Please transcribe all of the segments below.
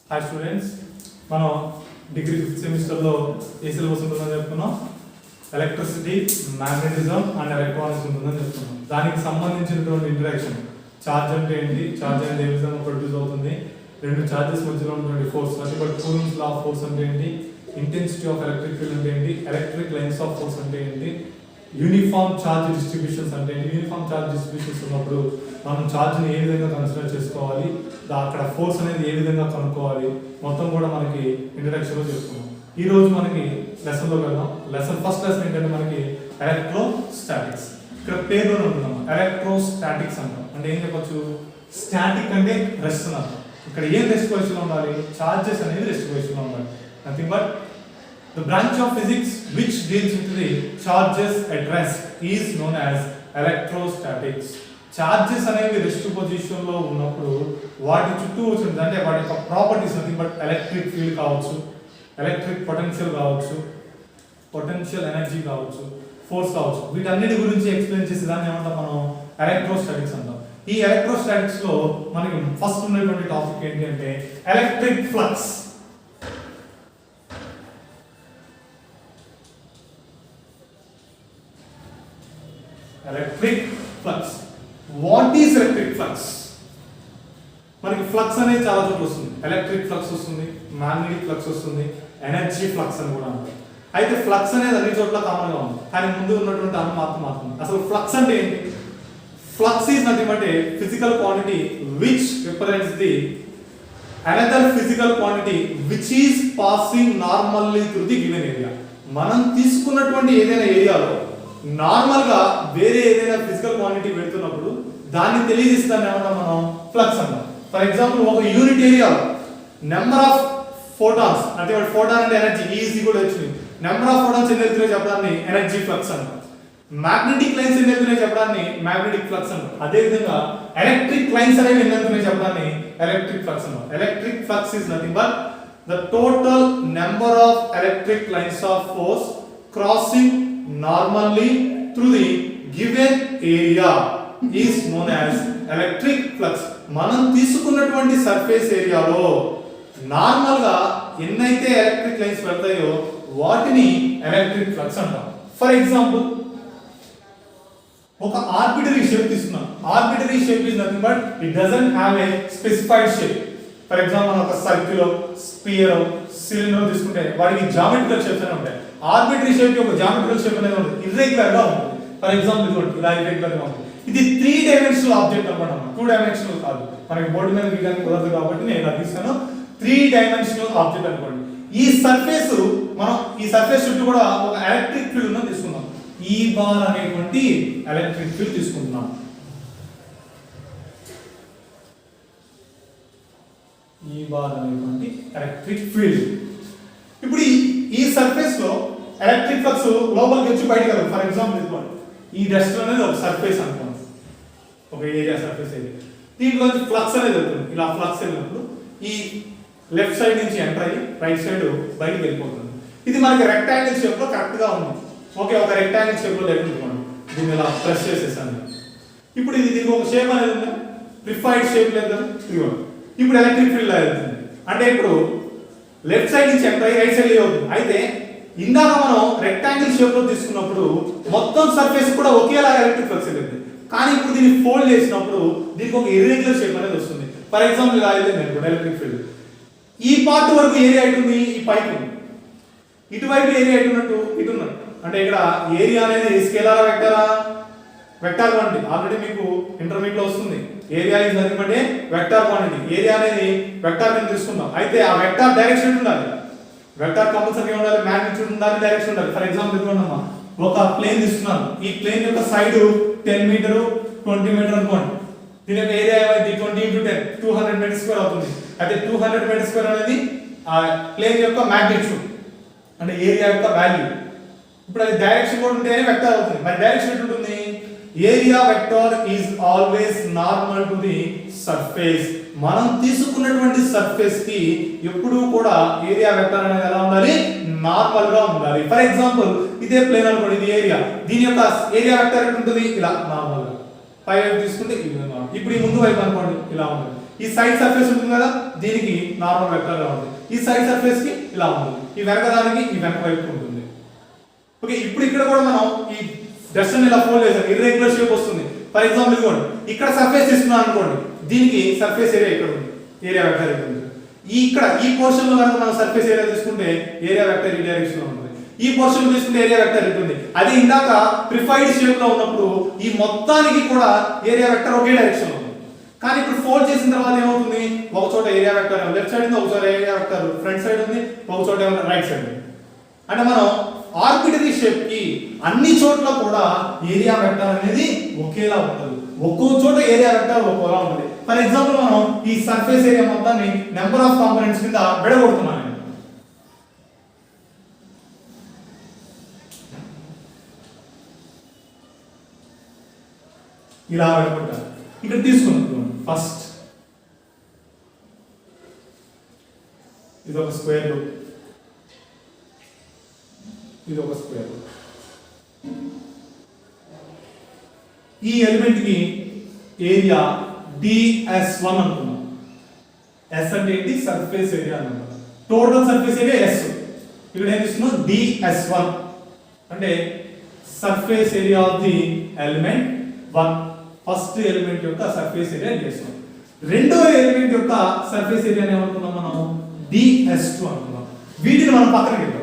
Hi students, మనం degree 5th సెమిస్టర్లో ఏ syllabus ఉంటుందని చెప్పుకున్నాం. ఎలక్ట్రిసిటీ, మ్యాగ్నెటిజం అండ్ ఎలక్ట్రానిక్స్ ఉంటుందని చెప్పుకున్నాం. దానికి సంబంధించినటువంటి ఇంటరాక్షన్, ఛార్జ్ అంటే ఏంటి, ఛార్జ్ అనేది ఏ విధంగా ప్రొడ్యూస్ అవుతుంది, రెండు ఛార్జెస్ మధ్యలో ఉన్నటువంటి ఫోర్స్, అంటే బట్ కూలింగ్స్ లా ఆఫ్ ఫోర్స్ అంటే ఏంటి, ఇంటెన్సిటీ ఆఫ్ ఎలక్ట్రిక్ ఫీల్డ్ అంటే ఏంటి, ఎలక్ట్రిక్ లైన్స్ ఆఫ్ ఫోర్స్ అంటే ఏంటి, యూనిఫామ్ ఛార్జ్ డిస్ట్రిబ్యూషన్స్ అంటే ఏంటి, యూనిఫామ్ ఛార్జ్ డిస్ట్రిబ్యూషన్స్ ఉన్నప్పుడు మనం ఛార్జ్ని ఏ విధంగా కన్సిడర్ చేసుకోవాలి, అక్కడ ఫోర్స్ అనేది ఏ విధంగా కనుక్కోవాలి, మొత్తం కూడా మనకి ఇంట్రడక్షన్లో చెప్పుకున్నాం. ఈ రోజు మనకి లెసన్లోకి వెళ్దాం. ఫస్ట్ లెసన్ ఏంటంటే మనకి ఎలక్ట్రోస్టాటిక్స్. ఇక్కడ పేరులోనే ఉంటున్నాం, ఎలక్ట్రోస్టాటిక్స్ అంటాం. అంటే ఏం చెప్పొచ్చు, స్టాటిక్ అంటే రెస్ట్ అని అర్థం. ఇక్కడ ఏం రెస్ట్ పొజిషన్లో ఉండాలి, ఛార్జెస్ అనేది రెస్ట్ పొజిషన్లో ఉండాలి. Nothing but the branch of physics which deals with the charges at rest is known as electrostatics. Charges అనేవి రెస్ట్ పొజిషన్ లో ఉన్నప్పుడు వాటి చుట్టూ వచ్చింది, అంటే వాటి యొక్క properties nothing but electric field కావచ్చు, ఎలక్ట్రిక్ పొటెన్షియల్ కావచ్చు, పొటెన్షియల్ ఎనర్జీ కావచ్చు, ఫోర్స్ కావచ్చు, వీటన్నిటి గురించి ఎక్స్ప్లెయిన్ చేసి దాన్ని ఏమంటాం మనం ఎలక్ట్రోస్టాటిక్స్ అంటాం. ఈ ఎలక్ట్రోస్టాటిక్స్ లో మనకి ఫస్ట్ ఉన్నటువంటి టాపిక్ ఏంటి అంటే electric flux. Electric flux. What is electric flux? మనకి ఫ్లక్స్ అనేది చాలా చోట్ల వస్తుంది. ఎలక్ట్రిక్ ఫ్లక్స్ వస్తుంది, మ్యాగ్నెటిక్ ఫ్లక్స్ వస్తుంది, ఎనర్జీ ఫ్లక్స్ అని కూడా అంటారు. అయితే ఫ్లక్స్ అనేది అన్ని చోట్ల కామన్ గా ఉంది, కానీ ముందు ఉన్నటువంటి అన్న మాత్రం అసలు ఫ్లక్స్ అంటే ఏంటి? Flux is nothing but A physical quantity which represents the another physical quantity which is passing normally through the given area. మనం తీసుకున్నటువంటి ఏదైనా ఏరియాలో నార్మల్ గా వేరే ఏదైనా ఫిజికల్ క్వాంటిటీ పెడుతున్నప్పుడు దాన్ని తెలియజేస్తాను ఏమన్నా మనం ఫ్లక్స్ అంటాం. ఫర్ ఎగ్జాంపుల్ ఒక యూనిట్ ఏరియాలో నెంబర్ ఆఫ్ ఫోటాన్స్, అంటే ఫోటాన్ అంటే ఎనర్జీ, ఈజీ కూడా వచ్చింది. నెంబర్ ఆఫ్ ఫోటాన్స్ ఎన్ని వెళ్తున్నాయో చెప్పడాన్ని ఎనర్జీ ఫ్లక్స్ అంటాం. మ్యాగ్నెటిక్ లైన్స్ ఎన్ని వెళ్తున్నాయో చెప్పడాన్ని మ్యాగ్నెటిక్ ఫ్లక్స్ అంటాం. అదే విధంగా ఎలక్ట్రిక్ లైన్స్ అనేవి ఎన్ని వెళ్తున్నాయో చెప్పడాన్ని ఎలక్ట్రిక్ ఫ్లక్స్ అంటాం. Electric flux is nothing but the total number of electric lines of force crossing normally through the given area is known as electric flux. మనం తీసుకున్నటువంటి surface ఏరియాలో normal గా ఎన్నైతే ఎలక్ట్రిక్ లైన్స్ వెళ్తాయో వాటిని electric flux అంటాం. For example ఒక arbitrary shape తీసుకున్నాం. Arbitrary shape is nothing but it doesn't have a specified shape. For example మనం ఒక సర్కిల్, స్పియర్, సిలిండర్ తీసుకుంటే వాటికి జామెట్రికల్ షేప్స్ అనేవి ఉంటాయి. ఆర్బిటరీ షేప్ యొక్క జామెట్రికల్ షేప్ అనేది ఉంటుంది, ఇర్రెగ్యులర్ గా ఉంటుంది. ఫర్ ఎగ్జాంపుల్ ఇదిగోండి, ఇలా ఇర్రెగ్యులర్ గా ఉంటుంది. ఇది 3 డైమెన్షనల్ ఆబ్జెక్ట్ అన్నమాట, 2 డైమెన్షనల్ కాదు. మనకి బోర్డు మీద గీయడానికి కుదరదు కాబట్టి నేను ఇలా తీస్తాను. 3 డైమెన్షనల్ ఆబ్జెక్ట్ అనుకోండి. ఈ సర్ఫేస్, మనం ఈ సర్ఫేస్ చుట్టూ కూడా ఒక ఎలక్ట్రిక్ ఫీల్డ్ ఉందని తీసుకుందాం. ఈ బార్ అనేటువంటి ఎలక్ట్రిక్ ఫీల్డ్ తీసుకుంటున్నాం. ఈ బార్ అనేటువంటి ఎలక్ట్రిక్ ఫీల్డ్. ఇప్పుడు ఈ సర్ఫేస్ లో ఎలక్ట్రిక్ ఫ్లక్స్ లోపలికి వచ్చి బయటకు వెళ్తుంది. ఫర్ ఎగ్జాంపుల్ తీసుకోండి, ఈ డస్ట్ అనేది ఒక సర్ఫేస్ అనుకోండి, ఒక ఏరియా, సర్ఫేస్ ఏరియా. దీంట్లో ఫ్లక్స్ అనేది వెళ్తుంది. ఇలా ఫ్లక్స్ వెళ్ళినప్పుడు ఈ లెఫ్ట్ సైడ్ నుంచి ఎంటర్ అయ్యి రైట్ సైడ్ బయటకు వెళ్ళిపోతుంది. ఇది మనకి రెక్టాంగిల్ షేప్ లో కరెక్ట్ గా ఉంది. ఓకే, ఒక రెక్టాంగిల్ షేప్ లో లేకుంటున్నాను, దీన్ని ఇలా ప్రెస్ చేసేసాను. ఇప్పుడు ఇది దీనికి ఒక షేప్ అనేది ఉంది, ప్రిఫైడ్ షేప్ లేదు కదా. ఇప్పుడు ఎలక్ట్రిక్ ఫీల్డ్ వెళ్తుంది. అంటే ఇప్పుడు లెఫ్ట్ సైడ్ నుంచి ఎంటర్ అయ్యి రైట్ సైడ్ అవుతుంది. అయితే ఇందాక మనం రెక్టాంగిల్ షేప్ లో తీసుకున్నప్పుడు మొత్తం సర్ఫేస్ కూడా ఒకేలా ఎలక్ట్రిక్ ఫ్లక్స్ వెళ్ళింది. కానీ ఇప్పుడు దీన్ని ఫోల్డ్ చేసినప్పుడు దీనికి ఒక ఇర్రెగ్యులర్ షేప్ అనేది వస్తుంది. ఫర్ ఎగ్జాంపుల్ ఇలా వెళ్ళింది అనుకోండి ఎలక్ట్రిక్ ఫీల్డ్. ఈ పార్ట్ వరకు ఏరియా ఎటుంది, ఈ పైకి ఉంది. ఇటువైపు ఏరియా ఎటున్నట్టు, ఇటున్నట్టు. అంటే ఇక్కడ ఏరియా అనేది స్కేలారా వెక్టారా? Vector quantity. ఆల్రెడీ మీకు ఇంటర్మీడియట్ లో వస్తుంది. Area is nothing but a vector quantity. Area అనేది వెక్టార్ కింద తీసుకుందాం. అయితే ఆ వెక్టార్ డైరెక్షన్ ఉండాలి. వెక్టార్ కంపల్సరీ ఉండాలి, మ్యాగ్నిట్యూడ్ ఉండాలి, డైరెక్షన్ ఉండాలి. ఫర్ ఎగ్జాంపుల్ ఇదిగోండమ్మా, ఒక ప్లేన్ తీసుకున్నాను. ఈ ప్లేన్ యొక్క సైడ్ 10 మీటర్ 20 మీటర్ అనుకోండి. దీని యొక్క ఏరియా ఏమైంది, 20 × 10 200 మీటర్ స్క్వేర్ అవుతుంది. అయితే 200 మీటర్ స్క్వేర్ అనేది ఆ ప్లేన్ యొక్క మ్యాగ్నిట్యూడ్, అంటే ఏరియా యొక్క వాల్యూ. ఇప్పుడు అది డైరెక్షన్ కూడా ఉంటేనే వెక్టార్ అవుతుంది. మరి డైరెక్షన్ ఎటు ఉంటుంది? Area vector is always normal to the surface. మనం తీసుకున్నటువంటి సర్ఫేస్ కి ఎప్పుడూ కూడా ఏరియా వెక్టర్ అనేది ఎలా ఉండాలి, నార్మల్ గా ఉండాలి. ఫర్ ఎగ్జాంపుల్ ఇదే ప్లేన్ అనుకోండి, ఇది ఏరియా. దీని యొక్క ఏరియా వెక్టర్ ఎట్లా ఉంటుంది, ఇలా నార్మల్ గా. పై వైపు తీసుకుంటే ఇప్పుడు ఈ ముందు వైపు అనుకోండి ఇలా ఉంటుంది. ఈ సైడ్ సర్ఫేస్ ఉంటుంది కదా, దీనికి నార్మల్ వెక్టర్ గా ఉంటుంది, ఈ సైడ్ సర్ఫేస్ కి ఇలా ఉంటుంది, ఈ వెనక దానికి ఈ వెనక వైపు ఉంటుంది. ఓకే, ఇప్పుడు ఇక్కడ కూడా మనం ఈ డస్ట్ని ఇలా ఫోల్డ్ చేసాం, ఇర్రెగ్యులర్ షేప్ వస్తుంది. ఫర్ ఎగ్జాంపుల్ ఇదిగోండి, ఇక్కడ సర్ఫేస్ తీసుకున్నాను అనుకోండి, దీనికి సర్ఫేస్ ఏరియా ఇక్కడ ఉంది, ఏరియా వెక్టర్ ఇక్కడ ఉంది. ఈ పోర్షన్ లో కనుక మనం సర్ఫేస్ ఏరియా తీసుకుంటే ఏరియా వెక్టర్ ఈ డైరెక్షన్ లో ఉంటుంది, ఈ పోర్షన్ తీసుకుంటే ఏరియా వెక్టర్ ఉంటుంది. అది ఇందాక ప్రిఫైడ్ షేప్ లో ఉన్నప్పుడు ఈ మొత్తానికి కూడా ఏరియా వెక్టర్ ఒకే డైరెక్షన్ లో ఉంది. కానీ ఇప్పుడు ఫోల్డ్ చేసిన తర్వాత ఏమవుతుంది, ఒక చోట ఏరియా వెక్టర్ లెఫ్ట్ సైడ్ ఉంది, ఒక చోట ఏరియా వెక్టర్ ఫ్రంట్ సైడ్ ఉంది, ఒక చోట రైట్ సైడ్ ఉంది. అంటే మనం ఆర్బిటరీ షేప్ కి అన్ని చోట్ల కూడా ఏరియా వెక్టర్ అనేది ఒకేలా ఉంటుంది, ఒక్కో చోట ఏరియా వెక్టర్ ఒక్కోలా ఉంటుంది. ఫర్ ఎగ్జాంపుల్ మనం ఈ సర్ఫేస్ ఏరియా మొత్తాన్ని నెంబర్ ఆఫ్ కాంపోనెంట్స్ కింద విడగొడుతున్నాను. ఇలా విడగొట్టాను. ఇక్కడ తీసుకున్నాం ఫస్ట్ ఇది ఒక స్క్వేర్ రూట్, ఇది ఒక స్క్వేర్ రూట్. ఈ ఎలిమెంట్ కి ఏరియా ds1 అనుకున్నాం. S అంటే ఏంటి, సర్ఫేస్ ఏరియా అన్నమాట. Total surface area S. ఇక్కడ ఏం తీసుకున్నాం, ds1 అంటే surface area of the element 1. First element యొక్క సర్ఫేస్ ఏరియా ds1. రెండో ఎలిమెంట్ యొక్క సర్ఫేస్ ఏరియా ఏమనుకున్నాం మనం, ds2 అనుకున్నాం. వీటిని మనం పక్కన పెట్టాం.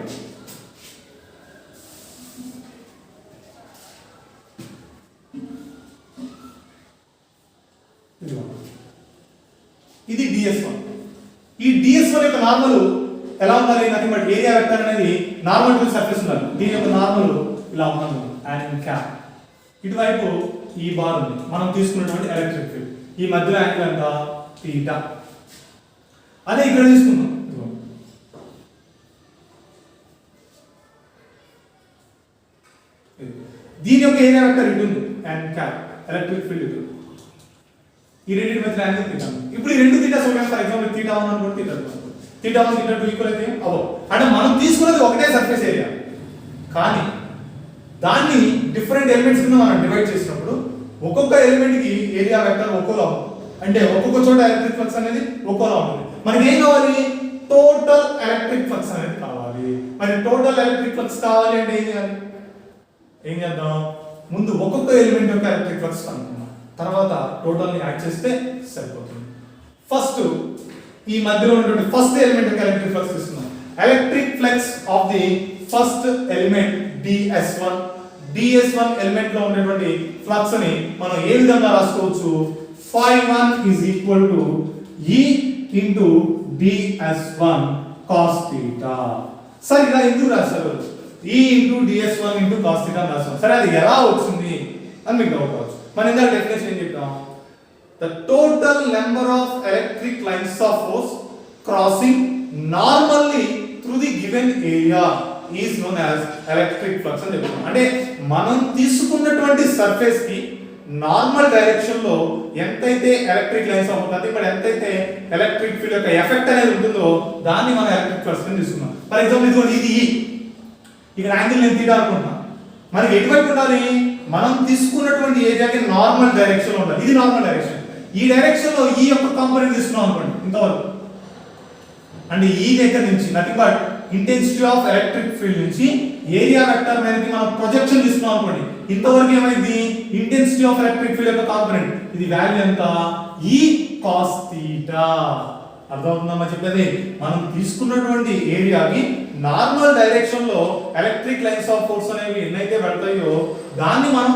ఇది ds1. ఈ ds1 యొక్క నార్మల్ ఎలా ఉండాలి, నథింగ్ బట్ ఏరియా వెక్టర్ అనేది నార్మల్ టు సర్ఫేస్ ఉండాలి. దీని యొక్క నార్మల్ ఇలా ఉండాలి అండ్ క్యాప్. ఇటువైపు ఈ బార్ ఉంది, మనం తీసుకున్నటువంటి ఎలక్ట్రిక్ ఫీల్డ్. ఈ మధ్యలో యాంగిల్ ఎంత, θ. అదే ఇక్కడ తీసుకుందాం, దీని యొక్క ఏరియా వెక్టర్ ఇటు ఉంది అండ్ క్యాప్, ఎలక్ట్రిక్ ఫీల్డ్ ఇటు. ఈ రెండింటి మధ్య యాంగిల్ θ. ఇప్పుడు ఈ రెండు θs ఒకటే. ఫర్ ఎగ్జాంపుల్ θ1 అనుకోండి, θ1 θ2 ఈక్వల్ అయితే అవ్వవు. అంటే మనం తీసుకున్నది ఒకటే సర్ఫేస్ ఏరియా, కానీ దాన్ని డిఫరెంట్ ఎలిమెంట్స్ కింద మనం డివైడ్ చేసినప్పుడు ఒక్కొక్క ఎలిమెంట్ కి ఏరియా వెక్టర్ ఒక్కోలా ఉంటుంది. అంటే ఒక్కొక్క చోట ఎలక్ట్రిక్ ఫ్లక్స్ అనేది ఒక్కోలా ఉంటుంది. మనకి ఏం కావాలి, టోటల్ ఎలక్ట్రిక్ ఫ్లక్స్ అనేది కావాలి. మరి టోటల్ ఎలక్ట్రిక్ ఫ్లక్స్ కావాలి అంటే ఏం చేయాలి, ఏం చేద్దాం, ముందు ఒక్కొక్క ఎలిమెంట్ యొక్క ఎలక్ట్రిక్ ఫ్లక్స్ కనుక్కున్నాం, తర్వాత టోటల్ ని యాడ్ చేస్తే సరిపోతుంది. ఫస్ట్ ఈ మధ్యలో ఉన్నటువంటి ఫస్ట్ ఎలిమెంట్ యొక్క ఎలక్ట్రిక్ ఫ్లక్స్ తీసుకున్నాం. Electric flux of the first element ds1. ds1 element లో ఉండేటువంటి ఫ్లక్స్ ని మనం ఏ విధంగా రాసుకోవచ్చు, phi1 is equal to E into ds1 cos theta. సరే ఇలా ఎందుకు రాశారు, E into ds1 into cos theta రాశాం. సరే అది ఎలా వచ్చింది అని మీకు డౌట్ రావచ్చు. మనం ఇందాక డెఫినేషన్ ఏం చెప్తాం, the total number of electric lines of force crossing normally through the given area is known as electric flux అని చెప్తాం. అంటే మనం తీసుకున్నటువంటి సర్ఫేస్ కి నార్మల్ డైరెక్షన్ లో ఎంతైతే ఎలక్ట్రిక్ లైన్స్ అవుతుంది, ఇప్పుడు ఎంతైతే ఎలక్ట్రిక్ ఫీల్డ్ యొక్క ఎఫెక్ట్ అనేది ఉంటుందో దాన్ని మనం ఎలక్ట్రిక్ ఫ్లక్స్ ని తీసుకున్నాం. ఫర్ ఎగ్జాంపుల్ ఇదిగోండి, ఇది E, ఇక్కడ యాంగిల్ నేను θ అనుకుంటున్నా. మనకి ఎటువైపు ఉండాలి, మనం తీసుకున్నటువంటి ఏరియాకి నార్మల్ డైరెక్షన్ లో ఉండాలి. ఇది నార్మల్ డైరెక్షన్. ఈ డైరెక్షన్ లో ఈ యొక్క కాంపోనెంట్ తీసుకున్నాం అనుకోండి ఇంతవరకు, అంటే ఈ దగ్గర నుంచి nothing but intensity of electric field నుంచి ఏరియా వెక్టర్ మీదకి మనం ప్రొజెక్షన్ తీసుకున్నాం అనుకోండి. ఇంతవరకు ఏమైంది, ఇంటెన్సిటీ ఆఫ్ ఎలక్ట్రిక్ ఫీల్డ్ యొక్క కాంపోనెంట్ ఇది వాల్యూ ఎంత, E cos theta. అర్థమవుతుందమ్మా చెప్పేది, మనం తీసుకున్నటువంటి ఏరియాకి నార్మల్ డైరెక్షన్ లో ఎలక్ట్రిక్ లైన్స్ ఆఫ్ ఫోర్స్ అనేవి ఎన్నైతే వెళ్తాయో దాన్ని మనం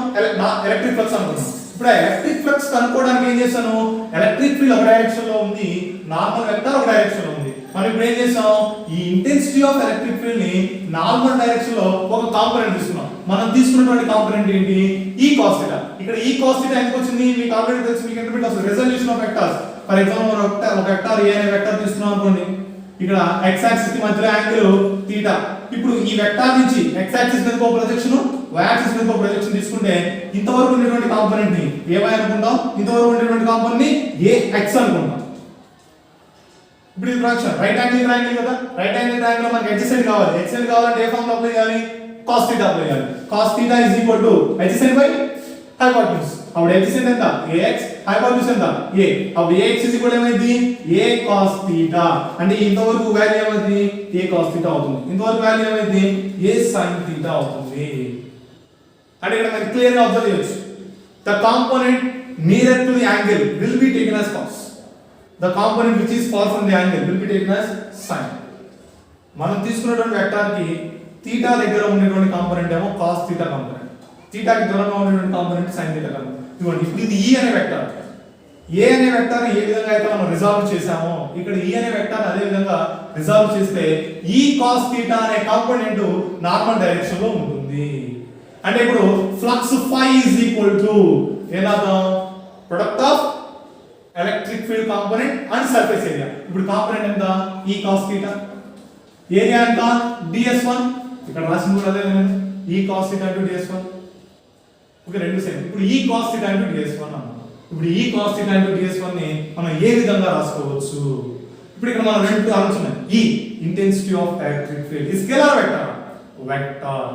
ఎలక్ట్రిక్ ఫ్లక్స్ అనుకున్నాం. ఇప్పుడు ఎలక్ట్రిక్ ఫ్లక్స్ కనుక్కోవడానికి ఏం చేశాను, ఎలక్ట్రిక్ ఫీల్డ్ ఒక డైరెక్షన్ లో ఉంది, నార్మల్ వెక్టర్ ఒక డైరెక్షన్ లో ఉంది. మనం ఇప్పుడు ఏం చేసాం, ఈ ఇంటెన్సిటీ ఆఫ్ ఎలక్ట్రిక్ ఫీల్డ్ ని నార్మల్ డైరెక్షన్ లో ఒక కాంపోనెంట్ తీసుకున్నాం. మనం తీసుకున్నటువంటి కాంపోనెంట్ ఏంటి, E cos theta. ఇక్కడ E cos theta ఎందుకు వచ్చింది మీకు ఆల్రెడీ తెలుసు, మీకు ఇంటర్మీడియట్ వస్తుంది, resolution of vectors. For example మనం ఒక వెక్టర్ A అనే వెక్టర్ తీసుకున్నాం అనుకోండి, ఇక్కడ x యాక్సిస్ కి మధ్యలో యాంగిల్ θ. ఇప్పుడు ఈ వెక్టర్ నుంచి x యాక్సిస్ మీద ఒక ప్రొజెక్షన్, y యాక్సిస్ మీద ఒక ప్రొజెక్షన్ తీసుకుంటే ఇంతవరకు ఉన్నటువంటి కాంపోనెంట్ ని ay అనుకుంటాం, ఇంతవరకు ఉన్నటువంటి కాంపోనెంట్ ని ax అనుకుంటాం. ఇప్పుడు ఇది ప్రొజెక్షన్ రైట్ యాంగిల్ ట్రయాంగిల్ కదా, రైట్ యాంగిల్ ట్రయాంగిల్ లో మనకి adjacent కావాలి. adjacent కావాలంటే ఏ ఫార్ములా అప్లై చేయాలి, cos theta అప్లై చేయాలి. cos theta is equal to adjacent by hypotenuse. అప్పుడు ఎఫిషియెంట్ ఎంత ax, హైపోటెన్యూస్ ఎంత a. అప్పుడు ax ఏమైంది a cos theta. అంటే ఇంతవరకు వాల్యూ ఏమైంది a cos theta అవుతుంది, ఇంతవరకు వాల్యూ ఏమైంది a sin theta అవుతుంది. అంటే ఇక్కడ మనకి క్లియర్ గా అబ్జర్వ్ చేయొచ్చు, the component nearer to the angle will be taken as cos, the component which is far from the angle will be taken as sin. మనం తీసుకున్నటువంటి వెక్టర్ కి theta దగ్గర ఉన్నటువంటి కాంపోనెంట్ ఏమో cos theta కాంపోనెంట్, theta కి దూరంగా ఉన్నటువంటి component sin theta component. ఇప్పుడు ఇది e అనే వెక్టర్, a అనే వెక్టర్ ఏ విధంగా అయితే మనం రిజాల్వ్ చేసామో ఇక్కడ e అనే వెక్టర్ అదే విధంగా రిజాల్వ్ చేస్తే e cos theta అనే కాంపోనెంట్ నార్మల్ డైరెక్షన్ లో ఉంటుంది. అంటే ఇప్పుడు flux phi is equal to ఏనాదం product of electric field component and surface area. ఇప్పుడు కాంపోనెంట్ ఎంత e cos theta, ఏరియా ఎంత ds1, ఇక్కడ రాసింది కూడా అదే e cos theta * ds1. Okay, రెండు సేమ్. ఇప్పుడు e cos theta * ds1 అన్నాం. ఇప్పుడు e cos theta * ds1 ని మనం ఏ విధంగా రాసుకోవచ్చు? ఇప్పుడు ఇక్కడ మనం రెండు ఆలోచన, e intensity of electric field ఈ scalar vector, vector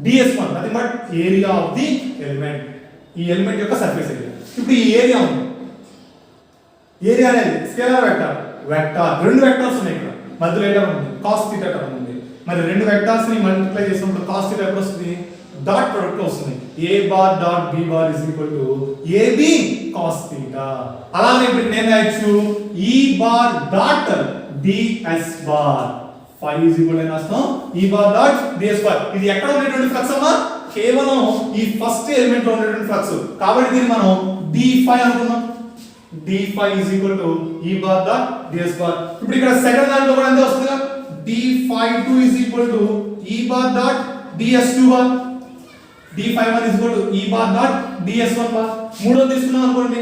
ds1 nothing but area of the element, ఈ ఎలిమెంట్ యొక్క సర్ఫేస్ ఏరియా. ఇప్పుడు ఈ ఏరియా ఉంది, ఏరియా అనేది స్కేలార్ వెక్టర్, వెక్టర్ రెండు వెక్టర్స్ ఉన్నాయి ఇక్కడ మధ్యలో ఏరియా ఉంది cos theta టర్మ్ ఉంది. మరి రెండు వెక్టర్స్ ని మల్టిప్లై చేసినప్పుడు cos theta ఎప్పుడు వస్తుంది డాట్ ప్రొడక్ట్ వస్తుంది, a bar dot b bar is equal to ab cos theta. అలానే ఇప్పుడు నేను రాయొచ్చు e bar dot ds bar phi is equal to అర్థం e bar dot ds bar. ఇది ఎక్కడ ఉన్నటువంటి ఫ్లక్స్ అమ్మా కేవలం ఈ ఫస్ట్ ఎలిమెంట్ లో ఉన్నటువంటి ఫ్లక్స్, కాబట్టి దీన్ని మనం d phi అనుకున్నాం, d phi is equal to e bar dot ds bar. ఇప్పుడు ఇక్కడ సెకండ్ దాంట్లో కూడా ఎంత వస్తుంది d phi 2 is equal to e bar dot ds2 bar, d phi 1 is equal to e bar dot ds1 bar. మూడో తీసుకున్నాం అనుకోండి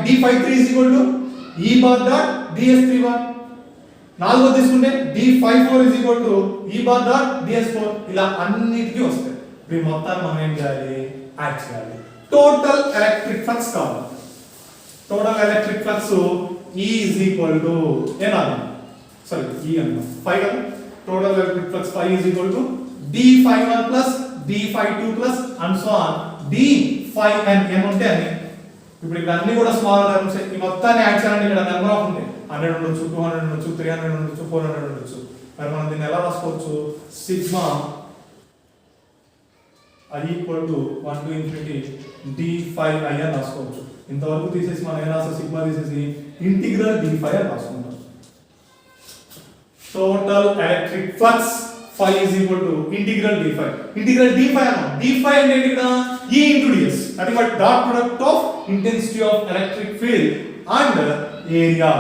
d phi 3 is equal to e bar dot ds3 bar. నాలుగో తీసుకుంటే d phi 4 is equal to e bar dot ds4. ఇలా అన్నిటికీ వస్తాయి. ఇప్పుడు మొత్తాన్ని మనం ఏం చేయాలి యాడ్ చేయాలి. టోటల్ ఎలక్ట్రిక్ ఫ్లక్స్ కావాలి, total electric flux E is equal to ఏనాలి సారీ E అన్న phi కదా, total electric flux phi is equal to d phi 1 plus d phi 2 plus and so on d phi n ఏమంటే అని. ఇప్పుడు ఇక్కడ అన్ని కూడా స్మాల్ టర్మ్స్, ఈ మొత్తాన్ని యాడ్ చేయాలంటే ఇక్కడ నెంబర్ ఆఫ్ ఉంది, 100 ఉండొచ్చు, 200 ఉండొచ్చు, 300 ఉండొచ్చు, 400 ఉండొచ్చు. మరి మనం దీన్ని ఎలా రాసుకోవచ్చు sigma i equal to 1 to infinity d phi i అని రాసుకోవచ్చు. ఇంతవరకు తీసేసి మనం ఏం రాస్తాం సిగ్మా తీసేసి ఇంటిగ్రల్ d phi అని రాసుకుంటాం. Total electric flux phi is equal to integral d phi. Integral d phi అన్న d phi అంటే ఏంటి ఇక్కడ e into ds, అది but dot product of intensity of electric field and area.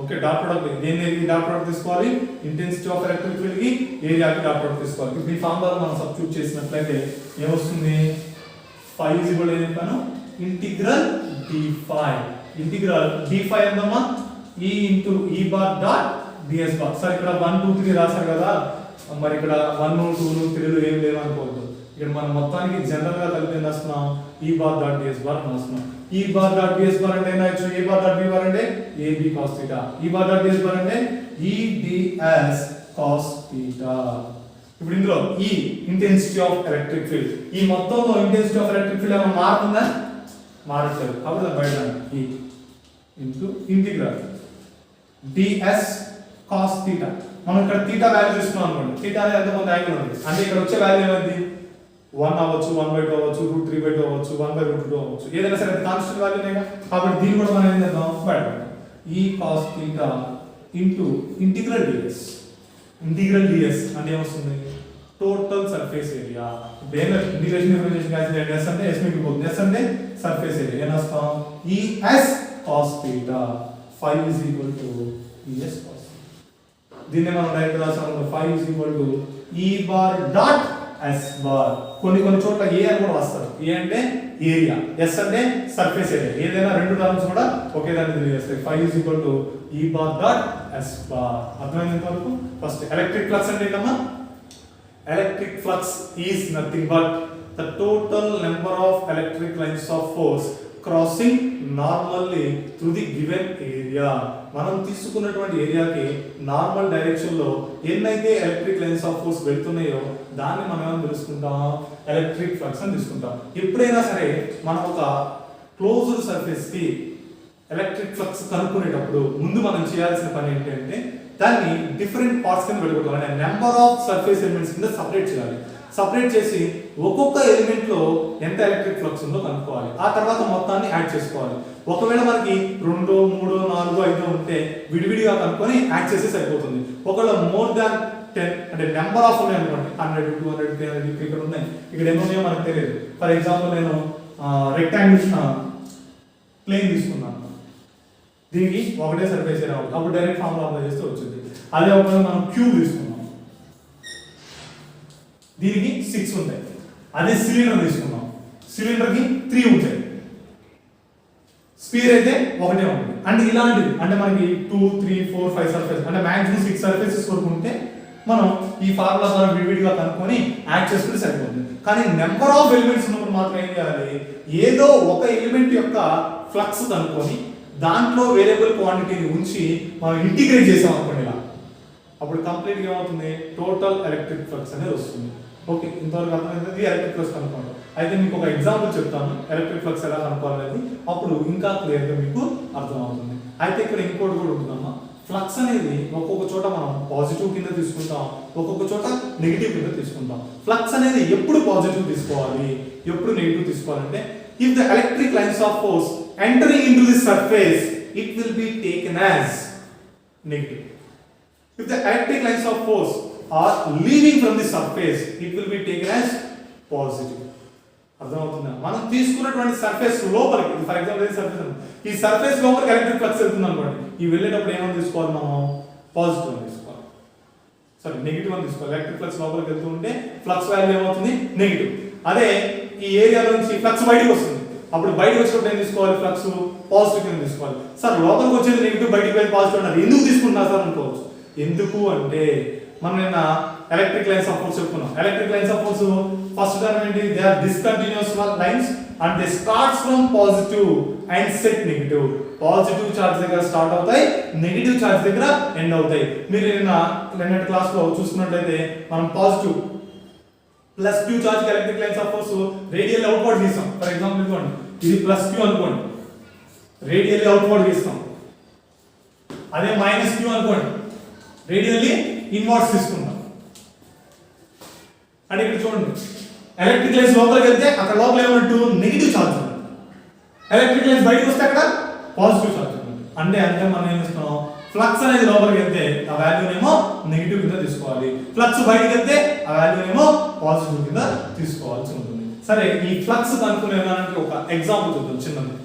Okay, dot product దేనికి dot product తీసుకోవాలి, intensity of electric field కి ఏరియాకి dot product తీసుకోవాలి. ఇప్పుడు ఈ ఫార్ములా మనం సబ్స్టిట్యూట్ చేసినట్లయితే ఏమొస్తుంది phi is equal to ఏం చెప్పాను integral d phi. Integral d phi ఎంతమ్మా e into e bar dot ds bar. సరే ఇక్కడ 1 2 3 రాశారు కదా, మరి ఇక్కడ 1 2 3 ఏం లేవు అనుకోవద్దు. ఇక్కడ మనం మొత్తానికి జనరల్ గా కలిపి ఏం రాస్తున్నాం e bar dot ds bar రాస్తున్నాం. e bar dot ds bar అంటే ఏనాయొచ్చు e bar dot b bar అంటే ab cos theta, e bar dot ds bar అంటే e ds cos theta. ఇప్పుడు ఇందులో ఈ ఇంటెన్సిటీ ఆఫ్ ఎలక్ట్రిక్ ఫీల్డ్, ఈ మొత్తంలో intensity of electric field ఏమైనా మారుతుందా మారట్లేదు, కాబట్టి దాన్ని బయట e into integral ds cos theta. మనం ఇక్కడ theta వాల్యూ తీసుకున్నాం అనుకోండి, theta అనేది ఎంత కొంత యాంగిల్ ఉంది, అంటే ఇక్కడ వచ్చే వాల్యూ ఏమైంది 1 అవ్వచ్చు, 1/2 అవ్వచ్చు, √3/2 అవ్వచ్చు, 1/√2 అవ్వచ్చు, ఏదైనా సరే కాన్స్టెంట్ వాల్యూనేగా. కాబట్టి దీన్ని కూడా మనం ఏం చేద్దాం బయట e cos theta into integral ds. Integral ds అంటే ఏమొస్తుంది టోటల్ సర్ఫేస్ ఏరియా. దేని ఇంటిగ్రేషన్ డిఫరెన్షియేషన్ కాల్కులేట్ s అంటే s మిగిలిపోతుంది, s అంటే సర్ఫేస్ ఏరియా. ఏం రాస్తాం e s cos theta phi is equal to e s cos. దీన్ని మనం direct రాసాము phi is equal to e bar dot s bar. కొన్ని చోట్ల a అని కూడా రాస్తారు, a అంటే ఏరియా, s అంటే సర్ఫేస్ ఏరియా. ఏదైనా రెండు టర్మ్స్ కూడా ఒకే దాన్ని తెలియజేస్తాయి. phi is equal to e bar dot s bar. అర్థమైంది ఇంతవరకు? ఫస్ట్ ఎలక్ట్రిక్ ఫ్లక్స్ అంటే ఏంటమ్మా electric flux is nothing but the total number of electric lines of force crossing normally through the given area. మనం తీసుకున్నటువంటి ఏరియాకి normal direction లో ఎన్నైతే electric lines of force వెళ్తున్నాయో దాన్ని మనం ఏమని తెలుసుకుంటాం ఎలక్ట్రిక్ ఫ్లక్స్ అని తీసుకుంటాం. ఎప్పుడైనా సరే మనం ఒక క్లోజ్డ్ సర్ఫేస్ కి ఎలక్ట్రిక్ ఫ్లక్స్ కనుక్కునేటప్పుడు ముందు మనం చేయాల్సిన పని ఏంటంటే దాన్ని డిఫరెంట్ పార్ట్స్ కింద విడగొట్టాలి. అంటే నెంబర్ ఆఫ్ సర్ఫేస్ ఎలిమెంట్స్ కింద సపరేట్ చేయాలి. సపరేట్ చేసి ఒక్కొక్క ఎలిమెంట్ లో ఎంత ఎలక్ట్రిక్ ఫ్లక్స్ ఉందో కనుక్కోవాలి. ఆ తర్వాత మొత్తాన్ని యాడ్ చేసుకోవాలి. ఒకవేళ మనకి 2, 3, 4, 5 ఉంటే విడివిడిగా కనుక్కొని యాడ్ చేస్తే సరిపోతుంది. ఒకవేళ మోర్ దాన్ 10 అంటే నెంబర్ ఆఫ్ ఉన్నాయి అనుకోండి, 100, 200, 300 ఇక్కడ ఉన్నాయి, ఇక్కడ ఎన్ని ఉన్నాయో మనకు తెలియదు. ఫర్ ఎగ్జాంపుల్ నేను రెక్టాంగిల్ ప్లేన్ తీసుకున్నాను, దీనికి ఒకటే సర్ఫేస్ రావాలి, అప్పుడు డైరెక్ట్ ఫార్ములా అప్లై చేస్తే వచ్చింది. అదే ఒకవేళ మనం క్యూబ్ తీసుకున్నాం, దీనికి 6 ఉంటాయి. అదే సిలిండర్ తీసుకున్నాం, సిలిండర్ కి 3 ఉంటాయి. స్పీర్ అయితే ఒకటే ఉంటుంది. అంటే ఇలాంటిది అంటే మనకి 2, 3, 4, 5 సర్ఫేస్ అంటే మాక్సిమం 6 సర్ఫేసెస్ కొనుక్కుంటే మనం ఈ ఫార్ములా ద్వారా విడివిడిగా కనుక్కొని యాడ్ చేసుకుంటే సరిపోతుంది. కానీ నెంబర్ ఆఫ్ ఎలిమెంట్స్ ఉన్నప్పుడు మాత్రం ఏం చేయాలి, ఏదో ఒక ఎలిమెంట్ యొక్క ఫ్లక్స్ కనుక్కొని దాంట్లో వేరియబుల్ క్వాంటిటీని ఉంచి మనం ఇంటిగ్రేట్ చేసాం అనుకోండి ఇలా, అప్పుడు కంప్లీట్గా ఏమవుతుంది, టోటల్ ఎలక్ట్రిక్ ఫ్లక్స్ అనేది వస్తుంది. ఓకే, ఇంతవరకు అర్థమైంది ఎలక్ట్రిక్ ఫ్లక్స్ కనుక్కోవడం. అయితే మీకు ఒక ఎగ్జాంపుల్ చెప్తాను ఎలక్ట్రిక్ ఫ్లక్స్ ఎలా కనుక్కోవాలనేది, అప్పుడు ఇంకా క్లియర్గా మీకు అర్థమవుతుంది. అయితే ఇక్కడ ఇంకోటి కూడా ఉంటుందమ్మా, ఫ్లక్స్ అనేది ఒక్కొక్క చోట మనం పాజిటివ్ కింద తీసుకుంటాం, ఒక్కొక్క చోట నెగిటివ్ కింద తీసుకుంటాం. ఫ్లక్స్ అనేది ఎప్పుడు పాజిటివ్ తీసుకోవాలి, ఎప్పుడు నెగిటివ్ తీసుకోవాలంటే, if the electric lines of force entering into the surface, it will be taken as negative. If the electric lines of force are leaving from the surface, it will be taken as positive. అర్థమవుతుందా? మనం తీసుకున్నటువంటి surface లోపలికి, for example ఈ surface, ఈ surface లోపలికి electric flux వెళ్తుంది అనుకోండి, ఈ వెళ్ళేటప్పుడు ఏమని తీసుకోవాలి, మనం పాజిటివ్ అని తీసుకోవాలి, సారీ నెగిటివ్ అని తీసుకోవాలి. ఎలక్ట్రిక్ ఫ్లక్స్ లోపలికి వెళ్తూ ఉంటే ఫ్లక్స్ వాల్యూ ఏమవుతుంది, నెగిటివ్. అదే ఈ ఏరియా నుంచి ఫ్లక్స్ బయటకు వస్తుంది, అప్పుడు బయటకు వచ్చినప్పుడు ఏం తీసుకోవాలి, ఫ్లక్స్ పాజిటివ్ కింద తీసుకోవాలి. సార్ లోపలికి వచ్చేది నెగిటివ్, బయటకు వెళ్ళి పాజిటివ్ అన్నారు, ఎందుకు తీసుకుంటున్నారు సార్ అనుకోవచ్చు. ఎందుకు అంటే మనం నిన్న ఎలక్ట్రిక్ లైన్స్ ఆఫ్ ఫోర్స్ చెప్పుకున్నాం. Electric lines of force first term ఏంటి, they are discontinuous lines and they starts from positive and set negative. Positive charge దగ్గర స్టార్ట్ అవుతాయి, నెగిటివ్ చార్జ్ దగ్గర ఎండ్ అవుతాయి. మీరు నిన్న క్లాస్ లో చూసుకున్నట్లయితే మనం positive plus Q charge electric lines of force radial outward గీస్తాం. ఫర్ ఎగ్జాంపుల్ ఇదిగోండి, ఇది ప్లస్ క్యూ అనుకోండి, రేడియల్లీ అవుట్వర్డ్ గీస్తాం. అదే మైనస్ క్యూ అనుకోండి, రేడియల్లీ ఇన్వర్డ్స్ తీసుకుంటాం. అంటే ఇక్కడ చూడండి, ఎలక్ట్రిక్ లైన్స్ లోపలికి వెళ్తే అక్కడ లోపల ఏమంటూ నెగిటివ్ చార్జ్ ఉంది, ఎలక్ట్రిక్ లైన్స్ బయటకు వస్తే అక్కడ పాజిటివ్ చార్జ్ ఉంది. అంటే మనం ఏం చేస్తున్నాం, ఫ్లక్స్ అనేది లోపలికి వెళ్తే ఆ వాల్యూనేమో నెగిటివ్ కింద తీసుకోవాలి, ఫ్లక్స్ బయటకు వెళ్తే ఆ వాల్యూనేమో పాజిటివ్ కింద తీసుకోవాల్సి ఉంటుంది. సరే, ఈ ఫ్లక్స్ కనుక్కునే దానికి ఒక ఎగ్జాంపుల్ చూద్దాం చిన్నది.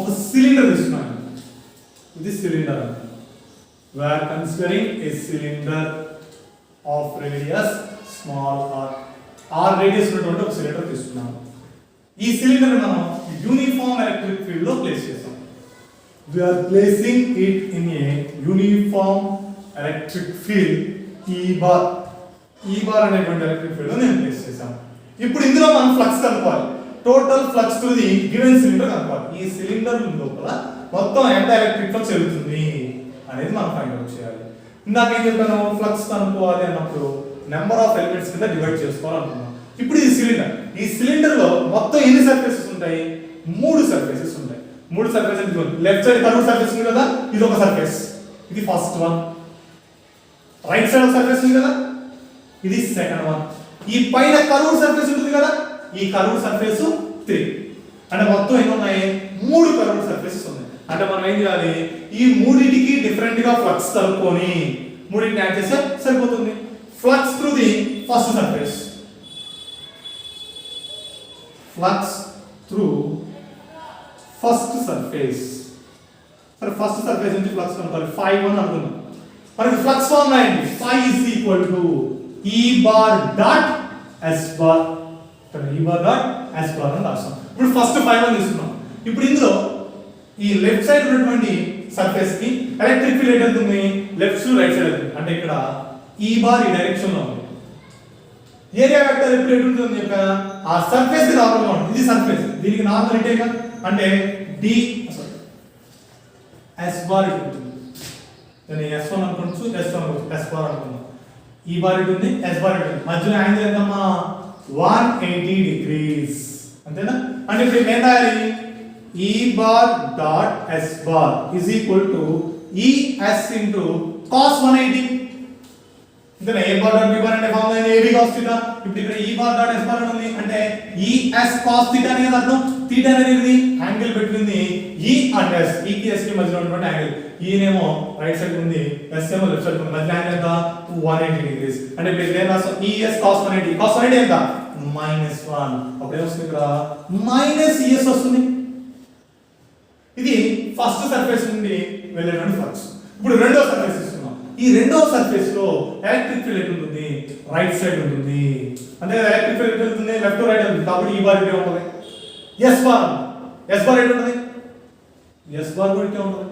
ఒక సిలిండర్ తీసుకున్నాను, ఇది cylinder. We are considering a cylinder of radius small r radius ఉన్నటువంటి ఒక సిలిండర్ తీసుకున్నాము. ఈ సిలిండర్ మనం యూనిఫామ్ ఎలక్ట్రిక్ ఫీల్డ్ లో ప్లేస్ చేస్తాం. We are placing it in a uniform electric field E bar. E bar అనేటువంటి ఎలక్ట్రిక్ ఫీల్డ్ లో నేను ప్లేస్ చేశాను. ఇప్పుడు ఇందులో మనం ఫ్లక్స్ కనుక్కోవాలి, total flux to the given cylinder కనుక్కోవాలి. ఈ సిలిండర్ లోపల మొత్తం ఎంత ఎలక్ట్రిక్ ఫ్లక్స్ వెళ్తుంది అనేది మనం ఫైండ్ అవుట్ చేయాలి. ఇందాక ఏం చెప్పాను, ఫ్లక్స్ కనుక్కోవాలి అన్నప్పుడు నెంబర్ ఆఫ్ ఎలిమెంట్స్ కింద డివైడ్ చేసుకోవాలనుకున్నాం. ఇప్పుడు ఈ సిలిండర్, ఈ సిలిండర్ లో మొత్తం ఎన్ని సర్ఫేసెస్ ఉంటాయి, 3 సర్ఫేసెస్ ఉంటాయి. 3 surfaces, left side curve surface ఉంది కదా, ఇది ఒక సర్ఫేస్, ఇది first one. Right side surface ఉంది కదా, ఇది సెకండ్ వన్. ఈ పైన కర్వ్ సర్ఫేస్ ఉంటుంది కదా, ఈ కర్వ్ సర్ఫేస్ 3. అంటే మొత్తం ఎన్ని ఉన్నాయి, 3 కర్వ్ సర్ఫేసెస్ ఉన్నాయి. అంటే మనం ఏం చేయాలి, ఈ మూడింటికి డిఫరెంట్ గా ఫ్లక్స్ కలుపుకొని మూడింటిని యాడ్ చేస్తే సరిపోతుంది. Flux through the first surface, flux through first surface. సరే, ఫస్ట్ సర్ఫేస్ నుంచి ఫ్లక్స్ కనుక్కోవాలి. 5 అని అనుకున్నాం. మనకి ఫ్లక్స్ ఫార్ములా ఏంటి, phi is equal to E bar dot S bar. E bar dot S bar అని రాస్తాం. ఇప్పుడు ఫస్ట్ 5 అని తీసుకున్నాం. ఇప్పుడు ఇందులో ఈ లెఫ్ట్ సైడ్ ఉన్నటువంటి సర్ఫేస్ కి ఎలక్ట్రిక్ ఫీల్డ్ ఎంత ఉంది, లెఫ్ట్ టు రైట్ సైడ్ ఉంది. అంటే ఇక్కడ ఈ బార్ ఈ డైరెక్షన్ లో ఉంది, ఏరియా వెక్టర్ ఎప్పుడు ఎటు ఉంటుంది చెప్పా ఆ సర్ఫేస్ కి నార్మల్ గా ఉంటుంది ఇది సర్ఫేస్ దీనికి నార్మల్ అంటే అంటే డి ఎస్ బార్ ఇటు ఉంటుంది దాన్ని S1 అనుకోవచ్చు S1 అనుకోవచ్చు S బార్ అనుకుందాం ఈ బార్ ఇటు ఉంది S బార్ ఇటు ఉంది మధ్యలో యాంగిల్ ఎంతమ్మా 180 డిగ్రీస్ అంతేనా అంటే ఇప్పుడు ఏం రాయాలి E bar dot S bar is equal to ES into cos 180 ఇంతేనా ఏ బార్ డాట్ B బార్ అంటే ఫార్ములా ఏంటి AB cos θ ఇప్పుడు ఇక్కడ E bar dot S bar ఉంది అంటే ES cos θ అనేది అర్థం θ అనేది angle between the E and S E కి S కి మధ్యలో ఉన్నటువంటి యాంగిల్ E నేమో రైట్ సైడ్ ఉంది S ఏమో లెఫ్ట్ సైడ్ ఉంది మధ్య యాంగిల్ ఎంత 180 డిగ్రీస్ అంటే ఇప్పుడు ఇక్కడ ఏం రాస్తాం ES cos 180 cos 180 ఎంత -1 అప్పుడు ఏమొస్తుంది ఇక్కడ -ES వస్తుంది ఇది ఫస్ట్ సర్ఫేస్ నుండి వెళ్ళేటువంటి ఫ్లక్స్ ఇప్పుడు రెండో సర్ఫేస్ తీసుకున్నాం ఈ రెండో సర్ఫేస్ లో ఎలక్ట్రిక్ ఫీల్డ్ ఎటు ఉంటుంది రైట్ సైడ్ ఉంటుంది అంటే ఎలక్ట్రిక్ ఫీల్డ్ ఎటు ఉంటుంది లెఫ్ట్ రైట్ ఉంటుంది కాబట్టి ఈ బార్ ఇటే ఉంటుంది ఎస్ బార్ ఎటు ఉంటుంది ఎస్ బార్ కూడా ఇటే ఉంటుంది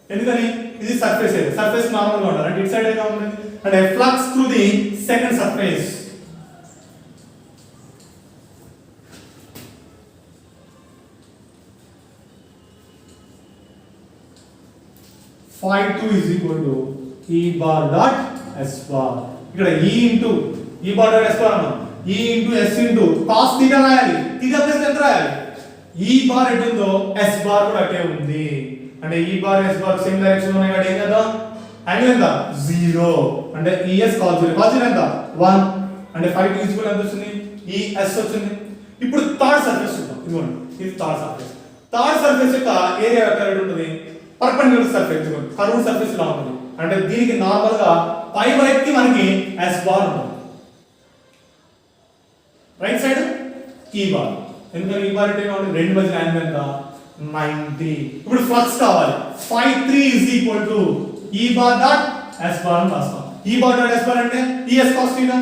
ఎందుకని ఇది సర్ఫేస్ ఏరియా సర్ఫేస్ నార్మల్ గా ఉండాలి అంటే ఇటు సైడ్ ఎలా ఉంటుంది అంటే flux through the second surface phi 2 is equal to E bar dot S bar ఇక్కడ E into E bar dot S bar అన్నాం E into S into cos theta రాయాలి theta ప్లస్ ఎంత రాయాలి E bar ఎటు ఉందో S bar కూడా అటే ఉంది అంటే E bar S bar same direction లో ఉన్నాయి కాబట్టి ఏం చేద్దాం యాంగిల్ ఎంత 0 అంటే ES cos 0 cos 0 ఎంత 1 అంటే phi 2 is equal ఎంత వస్తుంది ES వచ్చింది ఇప్పుడు థర్డ్ సర్ఫేస్ చూద్దాం ఇదిగోండి ఇది థర్డ్ సర్ఫేస్ యొక్క ఏరియా వెక్టర్ ఎటు ఉంటుంది పర్పెండిక్యులర్ సర్ఫేస్ కర్వ్డ్ సర్ఫేస్ లా ఉంటుంది అంటే దీనికి నార్మల్ గా పై వైపుకి మనకి S బార్ ఉంటుంది రైట్ సైడ్ E బార్ ఎందుకంటే E బార్ అంటే ఉంటుంది రెండు మధ్య యాంగిల్ ఎంత 90 ఇప్పుడు ఫ్లక్స్ కావాలి phi 3 is equal to E bar dot S bar అని రాస్తాం E bar dot S bar అంటే ES cos θ θ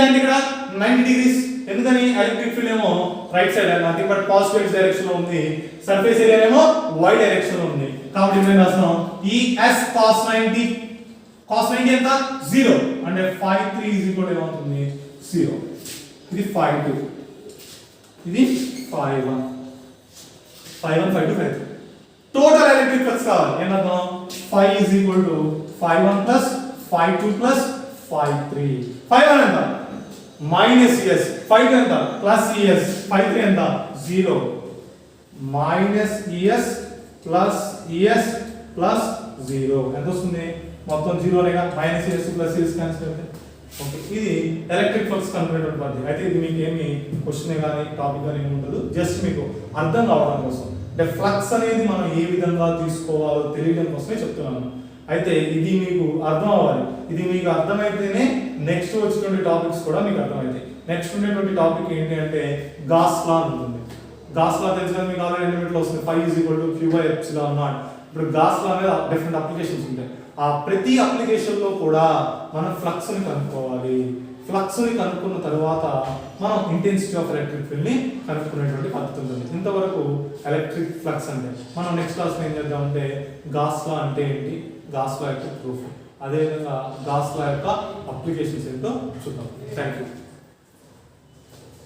అంటే ఇక్కడ 90 డిగ్రీస్ ఎందుకని ఎలక్ట్రిక్ ఫీల్డ్ ఏమో right side nothing but positive x direction లో ఉంది సర్ఫేస్ ఏరియా ఏమో y డైరెక్షన్ లో ఉంది కాబట్టి మేము రాస్తాం ES cos 90 ఎంత 0 అంటే phi 3 is equal to ఏమవుతుంది 0 ఇది phi 2 ఇది phi 1 phi 1 phi 2 phi 3 total electric flux కావాలి ఏమర్థం phi is equal to phi 1 plus phi 2 plus phi 3 phi 1 ఎంత -ES phi 2 ఎంత +ES phi 3 ఎంత 0 -ES plus ES plus 0 ఎంత వస్తుంది మొత్తం 0 లేగా -ES plus ES క్యాన్సిల్ అవుతాయి ఓకే ఇది ఎలక్ట్రిక్ ఫ్లక్స్ కనుక్కునేటువంటి పద్ధతి అయితే ఇది మీకు ఏమి క్వశ్చన్ గానీ టాపిక్ గానీ ఏమి ఉండదు జస్ట్ మీకు అర్థం కావడం కోసం అంటే ఫ్లక్స్ అనేది మనం ఏ విధంగా తీసుకోవాలో తెలియడం కోసమే చెప్తున్నాను అయితే ఇది మీకు అర్థం అవ్వాలి ఇది మీకు అర్థమైతేనే నెక్స్ట్ వచ్చేటువంటి టాపిక్స్ కూడా మీకు అర్థమవుతాయి నెక్స్ట్ ఉండేటువంటి టాపిక్ ఏంటి అంటే గాస్ లా ఉంటుంది గాస్ లా తెలుసు కదా మీకు ఆల్రెడీ ఎలిమెంట్లో వస్తుంది phi is equal to q by epsilon naught ఇప్పుడు గాస్ లా అనేది డిఫరెంట్ అప్లికేషన్స్ ఉంటాయి ఆ ప్రతి అప్లికేషన్ లో కూడా మనం ఫ్లక్స్ ని కనుక్కోవాలి ఫ్లక్స్ ని కనుక్కున్న తర్వాత మనం ఇంటెన్సిటీ ఆఫ్ ఎలక్ట్రిక్ ఫీల్డ్ ని కనుక్కునేటువంటి పద్ధతి ఉంటుంది ఇంతవరకు ఎలక్ట్రిక్ ఫ్లక్స్ అంటే మనం నెక్స్ట్ క్లాస్ లో ఏం చేద్దామంటే గాస్ లా అంటే ఏంటి గాస్ లా యొక్క ప్రూఫ్ అదేవిధంగా గాస్ లా యొక్క అప్లికేషన్స్ ఏంటో చూద్దాం థ్యాంక్ యూ